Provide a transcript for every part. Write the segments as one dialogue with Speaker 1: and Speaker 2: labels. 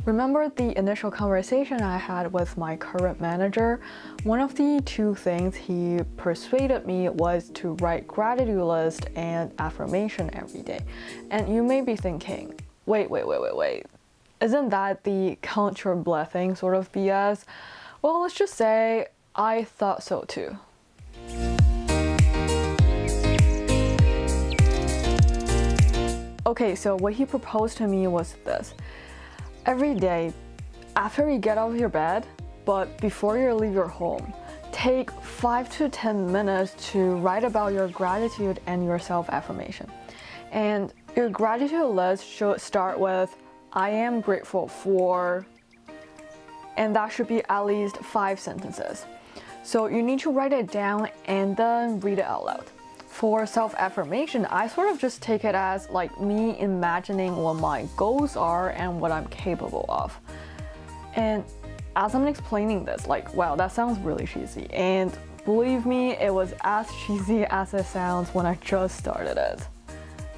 Speaker 1: Remember the initial conversation I had with my current manager? One of the two things he persuaded me was to write gratitude list and affirmation every day. And you may be thinking, wait. Isn't that the count your blessing sort of BS? Well, let's just say I thought so too. Okay, so what he proposed to me was this. Every day, after you get out of your bed, but before you leave your home, take 5 to 10 minutes to write about your gratitude and your self-affirmation. And your gratitude list should start with, I am grateful for, and that should be at least 5 sentences. So you need to write it down and then read it out loud. For self-affirmation, I sort of just take it as like me imagining what my goals are and what I'm capable of. And as I'm explaining this, like, wow, that sounds really cheesy. And believe me, it was as cheesy as it sounds when I just started it.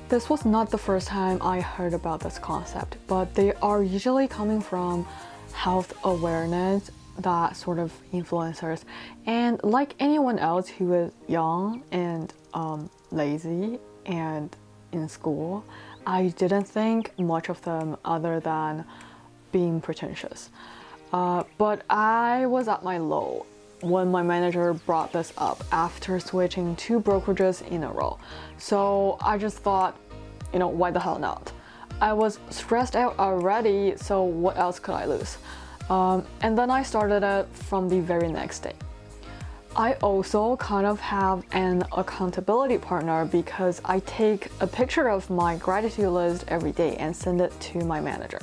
Speaker 1: This was not the first time I heard about this concept, but they are usually coming from health awareness, that sort of influencers. And like anyone else who is young and lazy and in school, I didn't think much of them other than being pretentious. But I was at my low when my manager brought this up after switching 2 brokerages in a row. So I just thought, why the hell not? I was stressed out already, so what else could I lose? And then I started it from the very next day. I also kind of have an accountability partner because I take a picture of my gratitude list every day and send it to my manager.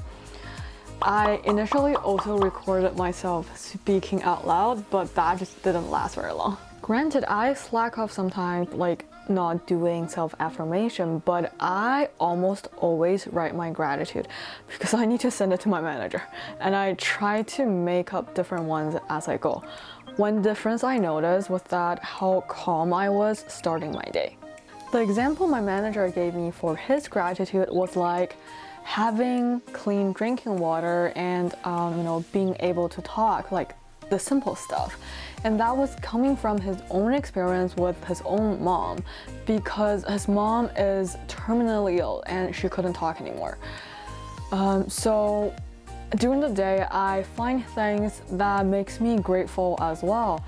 Speaker 1: I initially also recorded myself speaking out loud, but that just didn't last very long. Granted, I slack off sometimes, like not doing self-affirmation, but I almost always write my gratitude because I need to send it to my manager, and I try to make up different ones as I go. One difference I noticed was that how calm I was starting my day. The example my manager gave me for his gratitude was like having clean drinking water and being able to talk, like the simple stuff. And that was coming from his own experience with his own mom, because his mom is terminally ill and she couldn't talk anymore. So during the day, I find things that makes me grateful as well.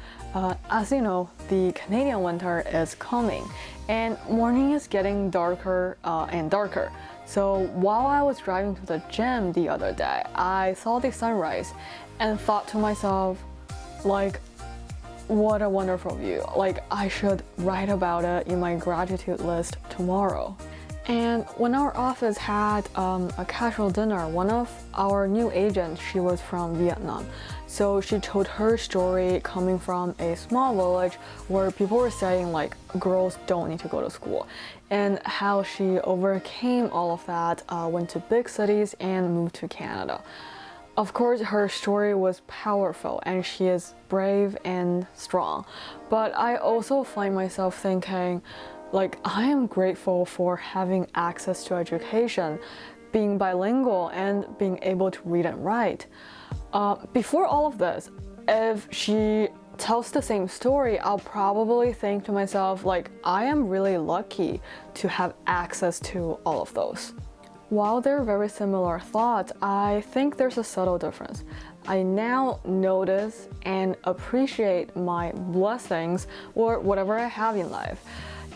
Speaker 1: As you know, the Canadian winter is coming and morning is getting darker and darker. So while I was driving to the gym the other day, I saw the sunrise and thought to myself, like, what a wonderful view. Like, I should write about it in my gratitude list tomorrow. And when our office had a casual dinner, one of our new agents, she was from Vietnam. So she told her story coming from a small village where people were saying like girls don't need to go to school, and how she overcame all of that, went to big cities and moved to Canada. Of course, her story was powerful and she is brave and strong. But I also find myself thinking, like, I am grateful for having access to education, being bilingual, and being able to read and write. Before all of this, if she tells the same story, I'll probably think to myself, like, I am really lucky to have access to all of those. While they're very similar thoughts, I think there's a subtle difference. I now notice and appreciate my blessings or whatever I have in life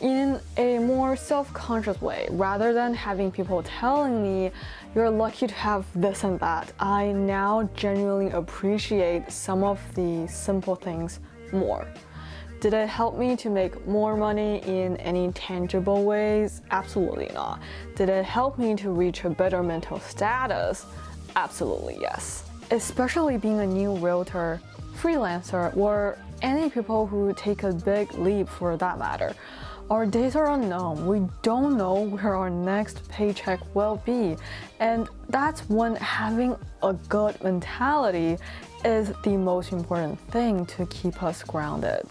Speaker 1: in a more self-conscious way, rather than having people telling me you're lucky to have this and that. I now genuinely appreciate some of the simple things more. Did it help me to make more money in any tangible ways? Absolutely not. Did it help me to reach a better mental status? Absolutely yes. Especially being a new realtor, freelancer, or any people who take a big leap for that matter. Our days are unknown. We don't know where our next paycheck will be. And that's when having a good mentality is the most important thing to keep us grounded.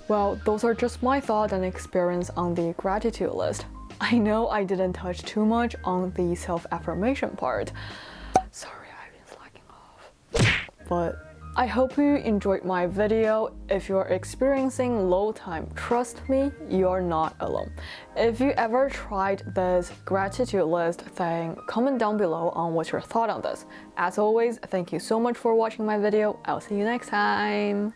Speaker 1: Well, those are just my thoughts and experience on the gratitude list. I know I didn't touch too much on the self-affirmation part. Sorry, I've been slacking. I hope you enjoyed my video. If you're experiencing low time, trust me, you're not alone. If you ever tried this gratitude list thing, comment down below on what's your thought on this. As always, thank you so much for watching my video. I'll see you next time.